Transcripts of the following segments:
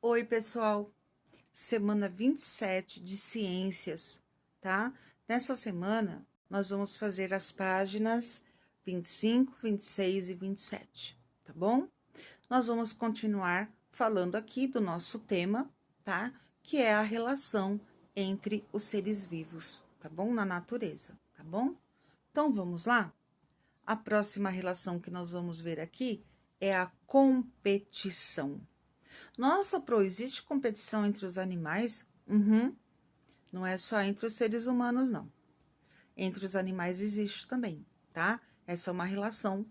Oi, pessoal. Semana 27 de ciências, tá? Nessa semana, nós vamos fazer as páginas 25, 26 e 27, tá bom? Nós vamos continuar falando aqui do nosso tema, tá? Que é a relação entre os seres vivos, tá bom? Na natureza, tá bom? Então, vamos lá? A próxima relação que nós vamos ver aqui é a competição. Nossa, Pro, existe competição entre os animais? Uhum. Não é só entre os seres humanos, não. Entre os animais existe também, tá? Essa é uma relação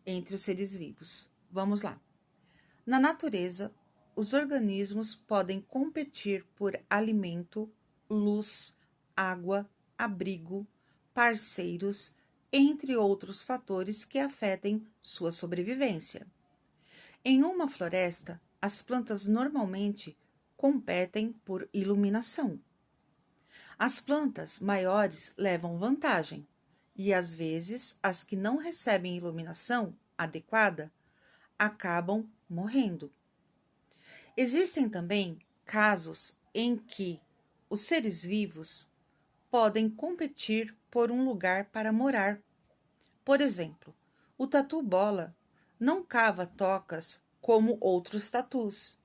entre os seres vivos. Vamos lá. Na natureza, os organismos podem competir por alimento, luz, água, abrigo, parceiros, entre outros fatores que afetem sua sobrevivência. Em uma floresta, as plantas normalmente competem por iluminação. As plantas maiores levam vantagem e, às vezes, as que não recebem iluminação adequada acabam morrendo. Existem também casos em que os seres vivos podem competir por um lugar para morar. Por exemplo, o tatu-bola não cava tocas como outros tatus.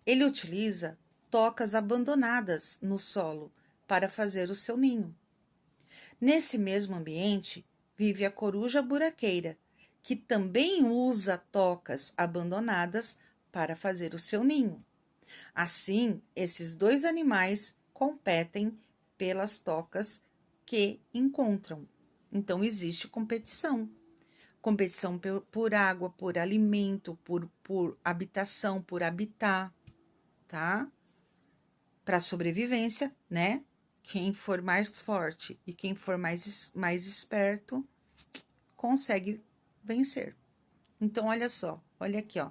Ele utiliza tocas abandonadas no solo para fazer o seu ninho. Nesse mesmo ambiente, vive a coruja buraqueira, que também usa tocas abandonadas para fazer o seu ninho. Assim, esses dois animais competem pelas tocas que encontram. Então, existe competição. Competição por água, por alimento, por habitação, por habitar, tá? Para sobrevivência, né? Quem for mais forte e quem for mais esperto consegue vencer. Então, olha só, olha aqui, ó.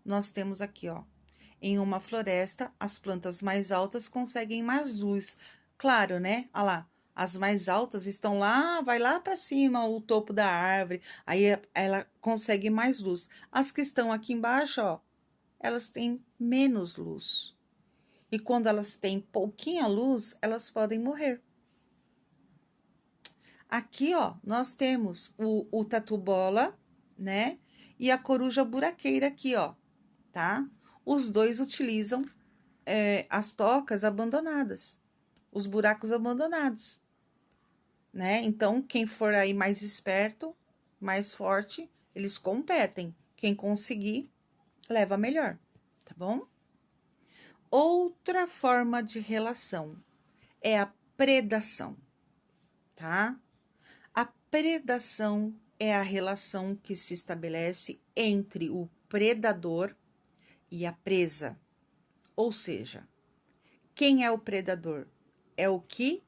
Nós temos aqui, ó. Em uma floresta, as plantas mais altas conseguem mais luz. Claro, né? Olha lá. As mais altas estão lá, vai lá para cima, o topo da árvore. Aí ela consegue mais luz. As que estão aqui embaixo, ó, elas têm menos luz. E quando elas têm pouquinha luz, elas podem morrer. Aqui, ó, nós temos o tatu-bola, né? E a coruja buraqueira aqui, ó, tá? Os dois utilizam as tocas abandonadas, os buracos abandonados, né? Então, quem for aí mais esperto, mais forte, eles competem. Quem conseguir, leva melhor, tá bom? Outra forma de relação é a predação, tá? A predação é a relação que se estabelece entre o predador e a presa. Ou seja, quem é o predador? É o que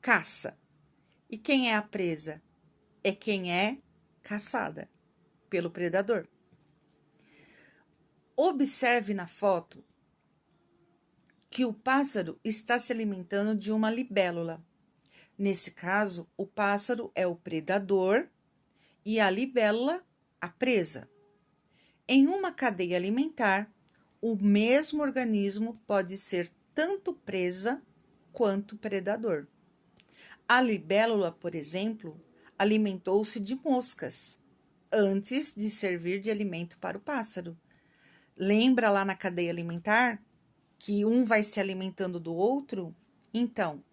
caça. E quem é a presa? É quem é caçada pelo predador. Observe na foto que o pássaro está se alimentando de uma libélula. Nesse caso, o pássaro é o predador e a libélula a presa. Em uma cadeia alimentar, o mesmo organismo pode ser tanto presa quanto predador. A libélula, por exemplo, alimentou-se de moscas antes de servir de alimento para o pássaro. Lembra lá na cadeia alimentar que um vai se alimentando do outro? Então,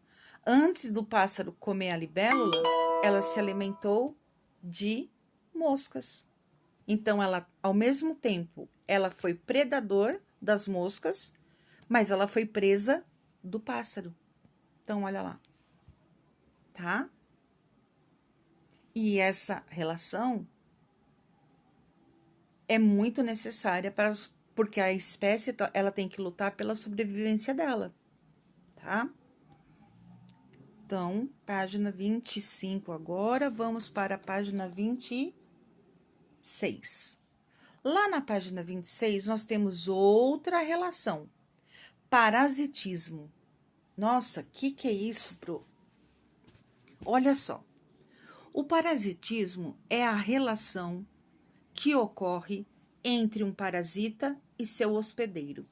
antes do pássaro comer a libélula, ela se alimentou de moscas. Então, ela, ao mesmo tempo, ela foi predador das moscas, mas ela foi presa do pássaro. Então, olha lá, tá? E essa relação é muito necessária porque a espécie ela tem que lutar pela sobrevivência dela, tá? Então, página 25 agora, vamos para a página 26. Lá na página 26, nós temos outra relação, parasitismo. Nossa, que é isso, Pro? Olha só, o parasitismo é a relação que ocorre entre um parasita e seu hospedeiro.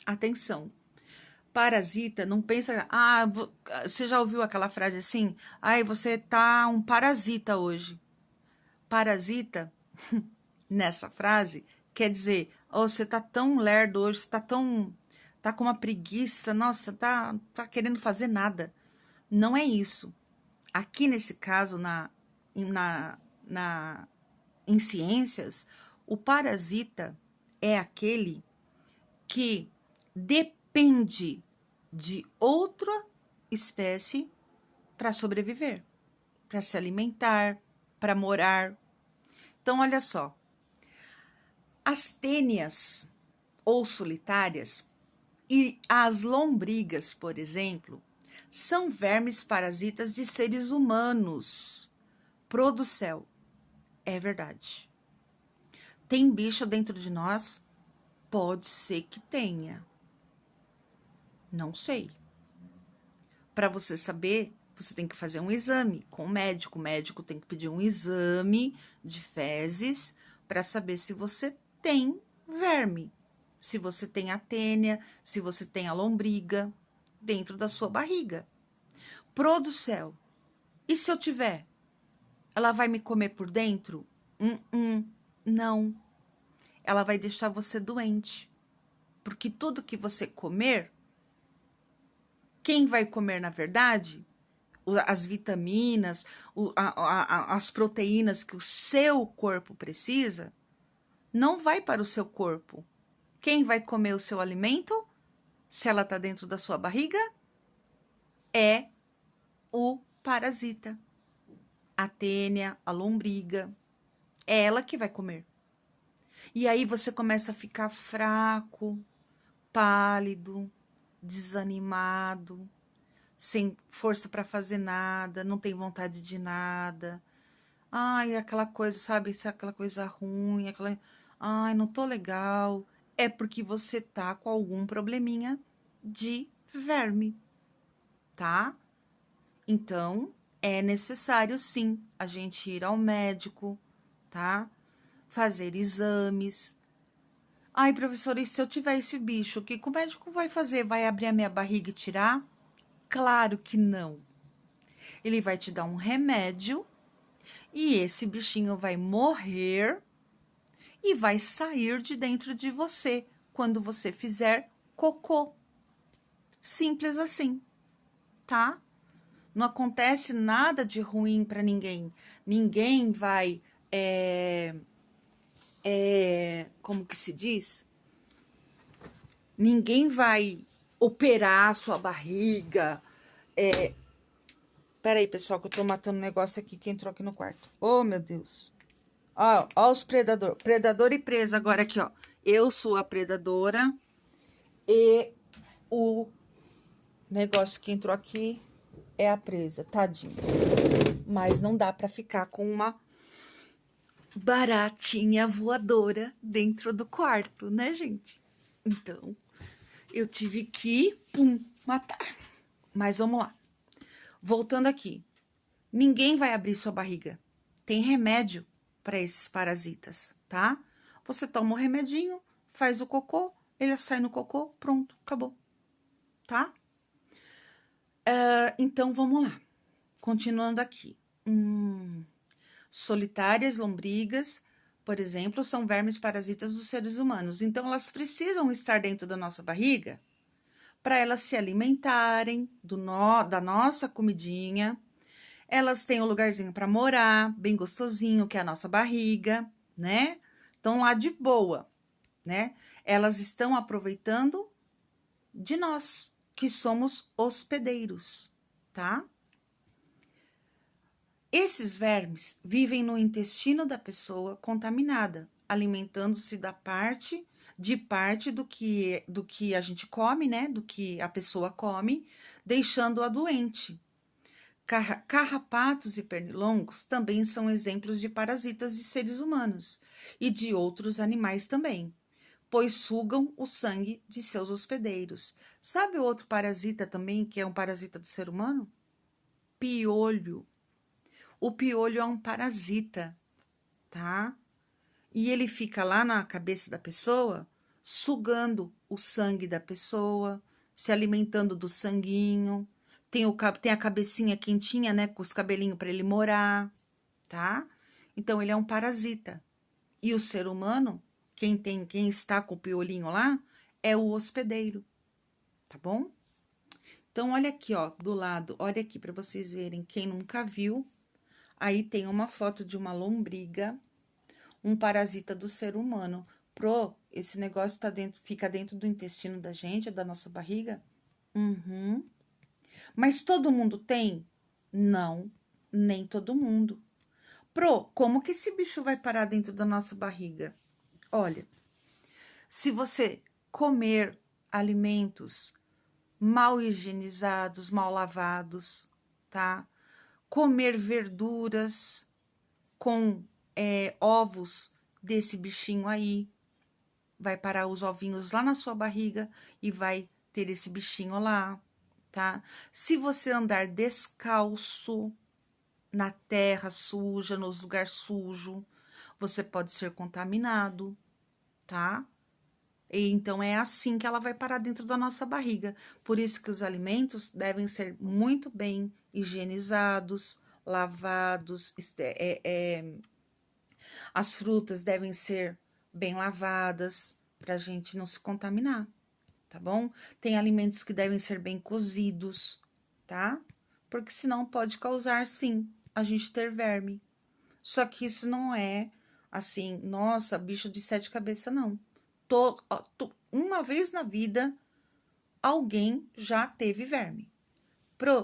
Atenção. Parasita, não pensa, você já ouviu aquela frase assim? Ai, você tá um parasita hoje. Parasita, nessa frase, quer dizer, oh, você tá tão lerdo hoje, você tá com uma preguiça, nossa, tá querendo fazer nada. Não é isso. Aqui nesse caso, na, na, em ciências, o parasita é aquele que depende de outra espécie para sobreviver, para se alimentar, para morar. Então, olha só, as tênias ou solitárias e as lombrigas, por exemplo, são vermes parasitas de seres humanos. Pro do céu, é verdade. Tem bicho dentro de nós? Pode ser que tenha. Não sei. Para você saber, você tem que fazer um exame com o médico. O médico tem que pedir um exame de fezes para saber se você tem verme, se você tem a tênia, se você tem a lombriga dentro da sua barriga. Pro do céu. E se eu tiver? Ela vai me comer por dentro? Não. Ela vai deixar você doente. Porque tudo que você comer, quem vai comer, na verdade, as vitaminas, as proteínas que o seu corpo precisa, não vai para o seu corpo. Quem vai comer o seu alimento, se ela está dentro da sua barriga, é o parasita. A tênia, a lombriga. É ela que vai comer. E aí você começa a ficar fraco, pálido, desanimado, sem força para fazer nada, não tem vontade de nada. Ai, aquela coisa, sabe? Aquela coisa ruim, ai, não tô legal. É porque você tá com algum probleminha de verme, tá? Então, é necessário sim a gente ir ao médico, tá? Fazer exames. Ai, professora, e se eu tiver esse bicho, o que o médico vai fazer? Vai abrir a minha barriga e tirar? Claro que não. Ele vai te dar um remédio e esse bichinho vai morrer e vai sair de dentro de você quando você fizer cocô. Simples assim, tá? Não acontece nada de ruim para ninguém. Ninguém vai, como que se diz? Ninguém vai operar a sua barriga. Peraí, pessoal, que eu tô matando um negócio aqui que entrou aqui no quarto. Oh, meu Deus. Ó os predador. Predador e presa agora aqui, ó. Eu sou a predadora e o negócio que entrou aqui é a presa, tadinho. Mas não dá pra ficar com uma baratinha voadora dentro do quarto, né, gente? Então, eu tive que, matar. Mas vamos lá. Voltando aqui. Ninguém vai abrir sua barriga. Tem remédio para esses parasitas, tá? Você toma o remedinho, faz o cocô, ele sai no cocô, pronto, acabou, tá? Então, vamos lá. Continuando aqui. Solitárias, lombrigas, por exemplo, são vermes parasitas dos seres humanos. Então, elas precisam estar dentro da nossa barriga para elas se alimentarem da nossa comidinha. Elas têm um lugarzinho para morar, bem gostosinho, que é a nossa barriga, né? Estão lá de boa, né? Elas estão aproveitando de nós, que somos hospedeiros, tá? Esses vermes vivem no intestino da pessoa contaminada, alimentando-se de parte do que a gente come, né? Do que a pessoa come, deixando-a doente. Carrapatos e pernilongos também são exemplos de parasitas de seres humanos e de outros animais também, pois sugam o sangue de seus hospedeiros. Sabe o outro parasita também, que é um parasita do ser humano? Piolho. O piolho é um parasita, tá? E ele fica lá na cabeça da pessoa, sugando o sangue da pessoa, se alimentando do sanguinho. Tem a cabecinha quentinha, né? Com os cabelinhos para ele morar, tá? Então, ele é um parasita. E o ser humano, quem está com o piolinho lá, é o hospedeiro, tá bom? Então, olha aqui, ó, do lado, olha aqui para vocês verem, quem nunca viu. Aí tem uma foto de uma lombriga, um parasita do ser humano. Esse negócio fica dentro do intestino da gente, da nossa barriga? Uhum. Mas todo mundo tem? Não, nem todo mundo. Como que esse bicho vai parar dentro da nossa barriga? Olha, se você comer alimentos mal higienizados, mal lavados, tá? Comer verduras com ovos desse bichinho aí, vai parar os ovinhos lá na sua barriga e vai ter esse bichinho lá, tá? Se você andar descalço na terra suja, nos lugares sujos, você pode ser contaminado, tá? E então é assim que ela vai parar dentro da nossa barriga. Por isso que os alimentos devem ser muito bem higienizados, lavados, as frutas devem ser bem lavadas para a gente não se contaminar, tá bom? Tem alimentos que devem ser bem cozidos, tá? Porque senão pode causar, sim, a gente ter verme. Só que isso não é assim, nossa, bicho de sete cabeças, não. Uma vez na vida, alguém já teve verme.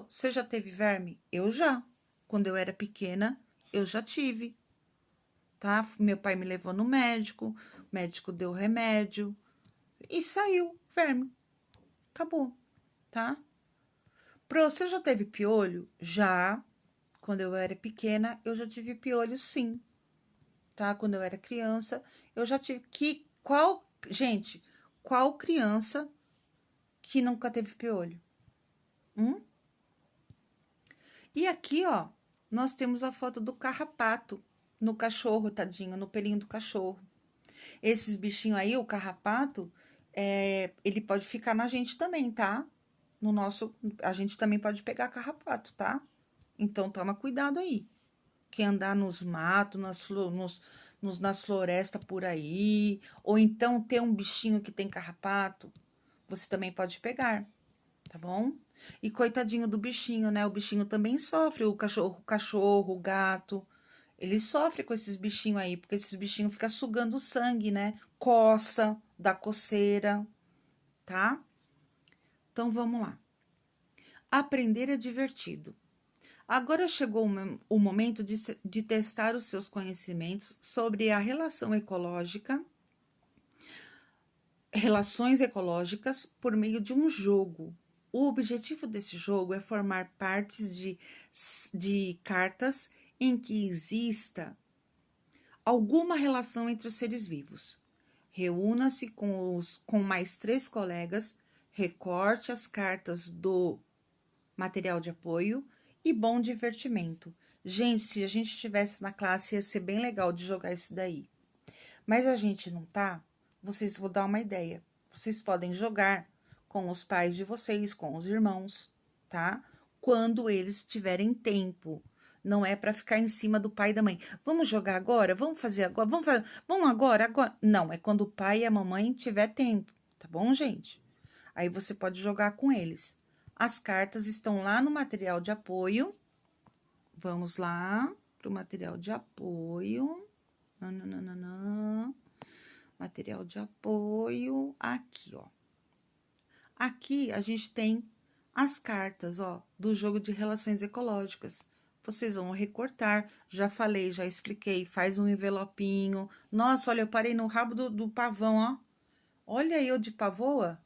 Você já teve verme? Eu já. Quando eu era pequena, eu já tive, tá? Meu pai me levou no médico, o médico deu remédio e saiu verme. Acabou, tá? Você já teve piolho? Já. Quando eu era pequena, eu já tive piolho, sim, tá? Quando eu era criança, eu já tive. Gente, qual criança que nunca teve piolho? E aqui, ó, nós temos a foto do carrapato no cachorro, tadinho, no pelinho do cachorro. Esses bichinhos aí, o carrapato, ele pode ficar na gente também, tá? A gente também pode pegar carrapato, tá? Então, toma cuidado aí. Quem andar nos matos, nas florestas por aí, ou então ter um bichinho que tem carrapato, você também pode pegar, tá bom? E coitadinho do bichinho, né? O bichinho também sofre, o gato, ele sofre com esses bichinhos aí, porque esses bichinhos ficam sugando o sangue, né? Coça, dá coceira, tá? Então vamos lá. Aprender é divertido. Agora chegou o momento de testar os seus conhecimentos sobre a relações ecológicas por meio de um jogo. O objetivo desse jogo é formar partes de cartas em que exista alguma relação entre os seres vivos. Reúna-se com mais 3 colegas, recorte as cartas do material de apoio e bom divertimento. Gente, se a gente estivesse na classe, ia ser bem legal de jogar isso daí. Mas a gente não tá? Vou dar uma ideia. Vocês podem jogar com os pais de vocês, com os irmãos, tá? Quando eles tiverem tempo. Não é para ficar em cima do pai e da mãe. Vamos jogar agora? Vamos fazer agora? Vamos agora? Não, é quando o pai e a mamãe tiver tempo, tá bom, gente? Aí você pode jogar com eles. As cartas estão lá no material de apoio. Vamos lá para o material de apoio. Nananana. Material de apoio, aqui, ó. Aqui a gente tem as cartas, ó, do jogo de relações ecológicas. Vocês vão recortar, já falei, já expliquei, faz um envelopinho. Nossa, olha, eu parei no rabo do pavão, ó. Olha eu de pavoa.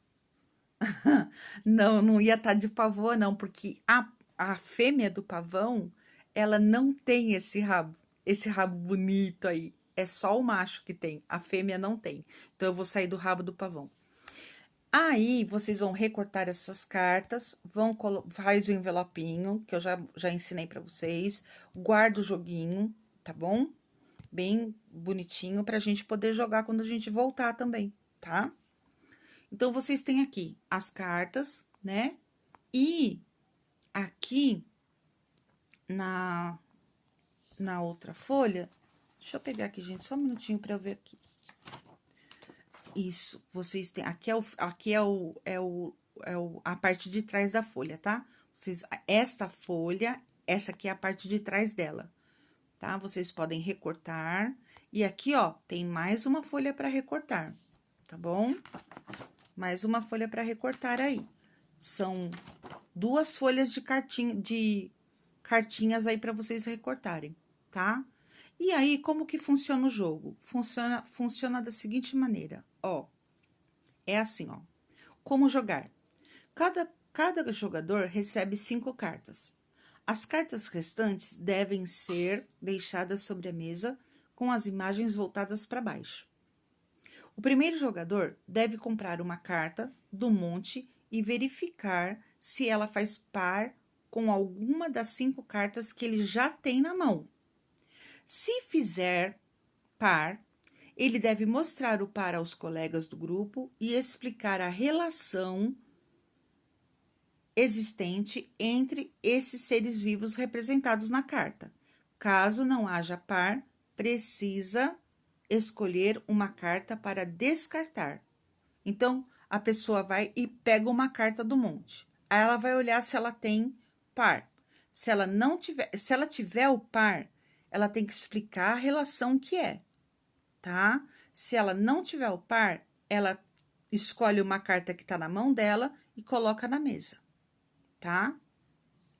Não, não ia estar de pavoa, não, porque a fêmea do pavão, ela não tem esse rabo bonito aí. É só o macho que tem, a fêmea não tem. Então, eu vou sair do rabo do pavão. Aí, vocês vão recortar essas cartas, faz o envelopinho, que eu já ensinei para vocês, guarda o joguinho, tá bom? bem bonitinho pra gente poder jogar quando a gente voltar também, tá? Então, vocês têm aqui as cartas, né? E aqui na outra folha, deixa eu pegar aqui, gente, só um minutinho pra eu ver aqui. Isso, vocês têm, aqui a parte de trás da folha, tá? Esta folha, essa aqui é a parte de trás dela, tá? Vocês podem recortar, e aqui, ó, tem mais uma folha para recortar, tá bom? Mais uma folha para recortar aí. São 2 folhas de cartinhas aí para vocês recortarem, tá? E aí, como que funciona o jogo? Funciona da seguinte maneira, ó. É assim, ó. Como jogar? Cada jogador recebe 5 cartas. As cartas restantes devem ser deixadas sobre a mesa com as imagens voltadas para baixo. O primeiro jogador deve comprar uma carta do monte e verificar se ela faz par com alguma das 5 cartas que ele já tem na mão. Se fizer par, ele deve mostrar o par aos colegas do grupo e explicar a relação existente entre esses seres vivos representados na carta. Caso não haja par, precisa escolher uma carta para descartar. Então, a pessoa vai e pega uma carta do monte. Aí ela vai olhar se ela tem par. Se ela tiver o par, ela tem que explicar a relação que é, tá? Se ela não tiver o par, ela escolhe uma carta que tá na mão dela e coloca na mesa, tá?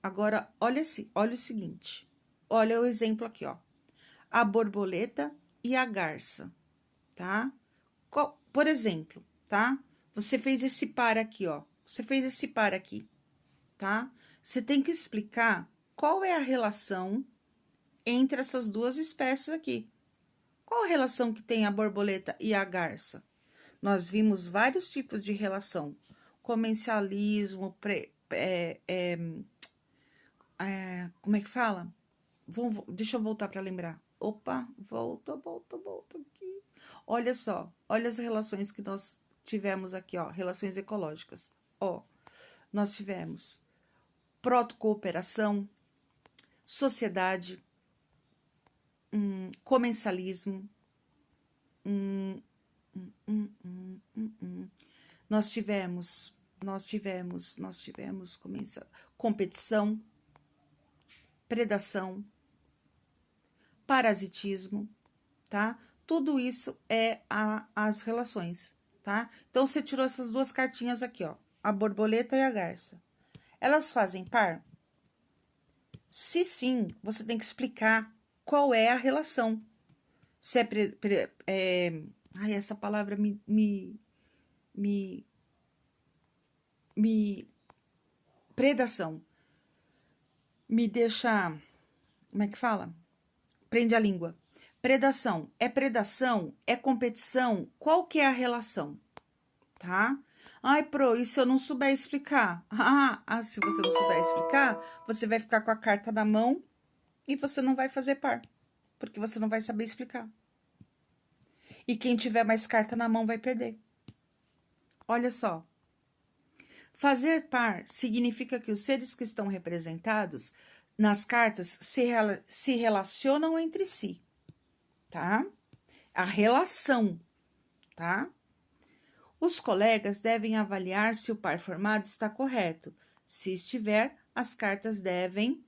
Agora, olha o seguinte. Olha o exemplo aqui, ó. A borboleta e a garça, tá? Por exemplo, tá? Você fez esse par aqui, ó. Você fez esse par aqui, tá? Você tem que explicar qual é a relação entre essas 2 espécies aqui. Qual a relação que tem a borboleta e a garça? Nós vimos vários tipos de relação. Comencialismo, como é que fala? Deixa eu voltar para lembrar. Opa, volta aqui. Olha só, olha as relações que nós tivemos aqui, ó, relações ecológicas. Ó, nós tivemos protocooperação, sociedade, comensalismo, nós tivemos competição, predação, parasitismo, tá? Tudo isso é as relações, tá? Então, você tirou essas 2 cartinhas aqui, ó, a borboleta e a garça. Elas fazem par? Se sim, você tem que explicar qual é a relação. Se ai, essa palavra predação. Me deixa, como é que fala? Prende a língua. Predação, é competição, qual que é a relação, tá? Ai, Pro, e se eu não souber explicar? Se você não souber explicar, você vai ficar com a carta na mão e você não vai fazer par, porque você não vai saber explicar. E quem tiver mais carta na mão vai perder. Olha só. Fazer par significa que os seres que estão representados nas cartas se relacionam entre si, tá? A relação, tá? Os colegas devem avaliar se o par formado está correto. Se estiver, as cartas devem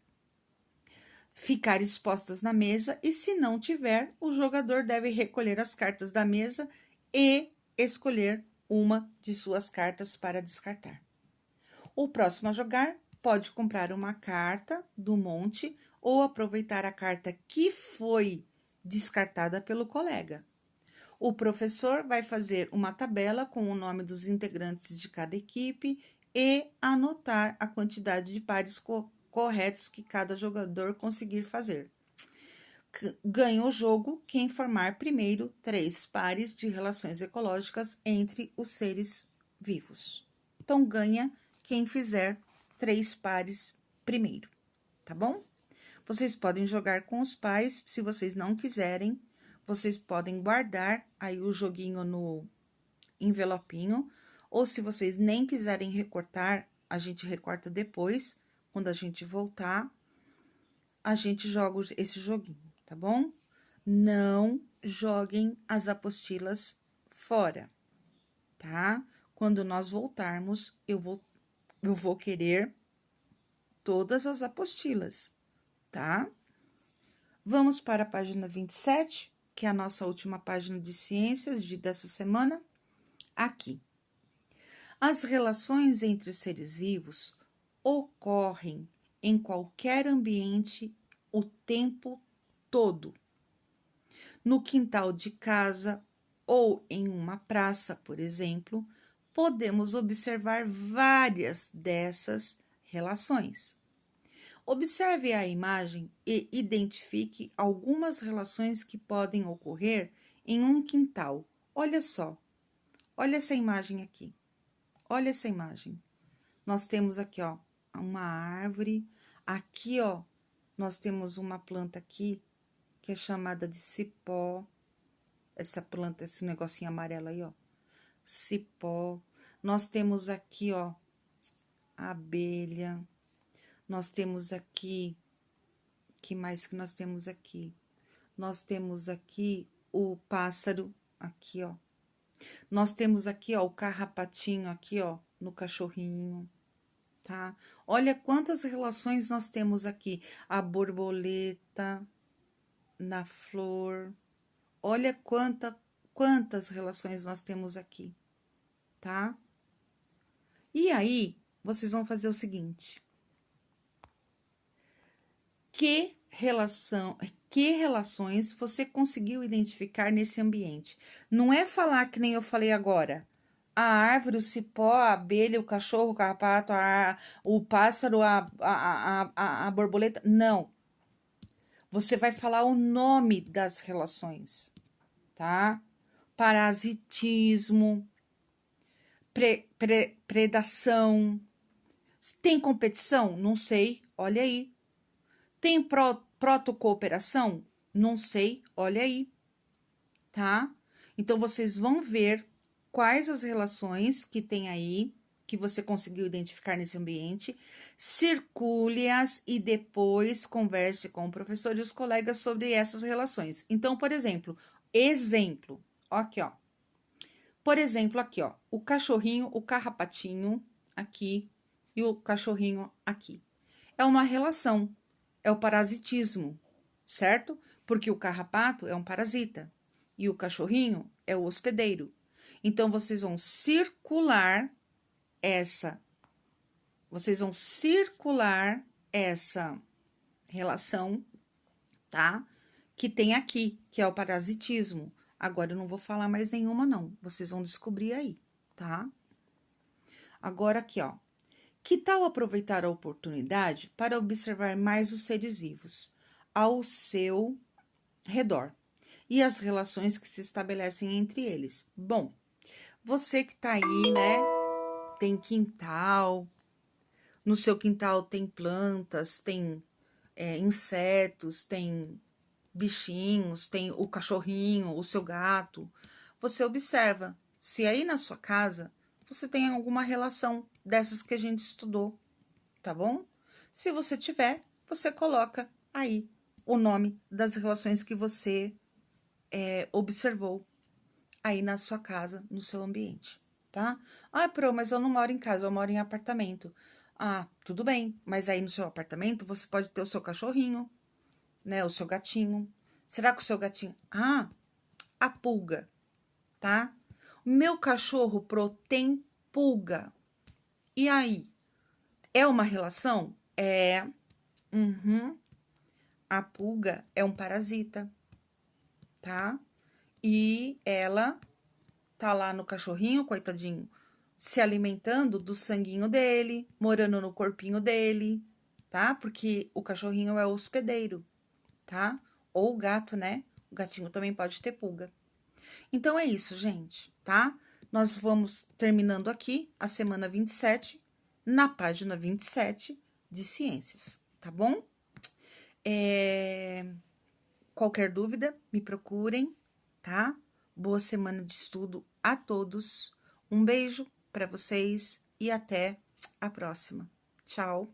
ficar expostas na mesa e, se não tiver, o jogador deve recolher as cartas da mesa e escolher uma de suas cartas para descartar. O próximo a jogar pode comprar uma carta do monte ou aproveitar a carta que foi descartada pelo colega. O professor vai fazer uma tabela com o nome dos integrantes de cada equipe e anotar a quantidade de pares corretos que cada jogador conseguir fazer. Ganha o jogo quem formar primeiro 3 pares de relações ecológicas entre os seres vivos. Então, ganha quem fizer 3 pares primeiro, tá bom? Vocês podem jogar com os pais, se vocês não quiserem. vocês podem guardar aí o joguinho no envelopinho, ou se vocês nem quiserem recortar, a gente recorta depois, quando a gente voltar, a gente joga esse joguinho, tá bom? Não joguem as apostilas fora, tá? Quando nós voltarmos, eu vou querer todas as apostilas, tá? Vamos para a página 27, que é a nossa última página de ciências dessa semana. Aqui. As relações entre seres vivos ocorrem em qualquer ambiente o tempo todo. No quintal de casa ou em uma praça, por exemplo, podemos observar várias dessas relações. Observe a imagem e identifique algumas relações que podem ocorrer em um quintal. Olha só, olha essa imagem aqui. Olha essa imagem. Nós temos aqui, ó, uma árvore. Aqui, ó, nós temos uma planta aqui que é chamada de cipó. Essa planta, esse negocinho amarelo aí, ó. Cipó. Nós temos aqui, ó, a abelha. Nós temos aqui, que mais que nós temos aqui? Nós temos aqui o pássaro, aqui, ó. Nós temos aqui, ó, o carrapatinho aqui, ó, no cachorrinho, tá? Olha quantas relações nós temos aqui. A borboleta na flor. Olha quantas relações nós temos aqui, tá? E aí, vocês vão fazer o seguinte. Que relações você conseguiu identificar nesse ambiente? Não é falar que nem eu falei agora. A árvore, o cipó, a abelha, o cachorro, o carrapato, o pássaro, a borboleta. Não. Você vai falar o nome das relações, tá? Parasitismo, predação. Tem competição? Não sei, olha aí. Tem protocooperação? Não sei, olha aí, tá? Então, vocês vão ver quais as relações que tem aí, que você conseguiu identificar nesse ambiente, circule-as e depois converse com o professor e os colegas sobre essas relações. Então, por exemplo, aqui, ó. Por exemplo, aqui, ó, o cachorrinho, o carrapatinho aqui e o cachorrinho aqui. É uma relação. É o parasitismo, certo? Porque o carrapato é um parasita e o cachorrinho é o hospedeiro. Então, vocês vão circular essa relação, tá? Que tem aqui, que é o parasitismo. Agora, eu não vou falar mais nenhuma, não. Vocês vão descobrir aí, tá? Agora, aqui, ó. Que tal aproveitar a oportunidade para observar mais os seres vivos ao seu redor e as relações que se estabelecem entre eles? Bom, você que tá aí, né, tem quintal, no seu quintal tem plantas, tem insetos, tem bichinhos, tem o cachorrinho, o seu gato. Você observa se aí na sua casa você tem alguma relação dessas que a gente estudou, tá bom? Se você tiver, você coloca aí o nome das relações que você observou aí na sua casa, no seu ambiente, tá? Ah, Pro, mas eu não moro em casa, eu moro em apartamento. Ah, tudo bem, mas aí no seu apartamento você pode ter o seu cachorrinho, né? O seu gatinho. Será que o seu gatinho... Ah, a pulga, tá? O meu cachorro, Pro, tem pulga. E aí? É uma relação? É. Uhum. A pulga é um parasita, tá? E ela tá lá no cachorrinho, coitadinho, se alimentando do sanguinho dele, morando no corpinho dele, tá? Porque o cachorrinho é hospedeiro, tá? Ou o gato, né? O gatinho também pode ter pulga. Então, é isso, gente, tá? Nós vamos terminando aqui a semana 27, na página 27 de ciências, tá bom? Qualquer dúvida, me procurem, tá? Boa semana de estudo a todos. Um beijo para vocês e até a próxima. Tchau!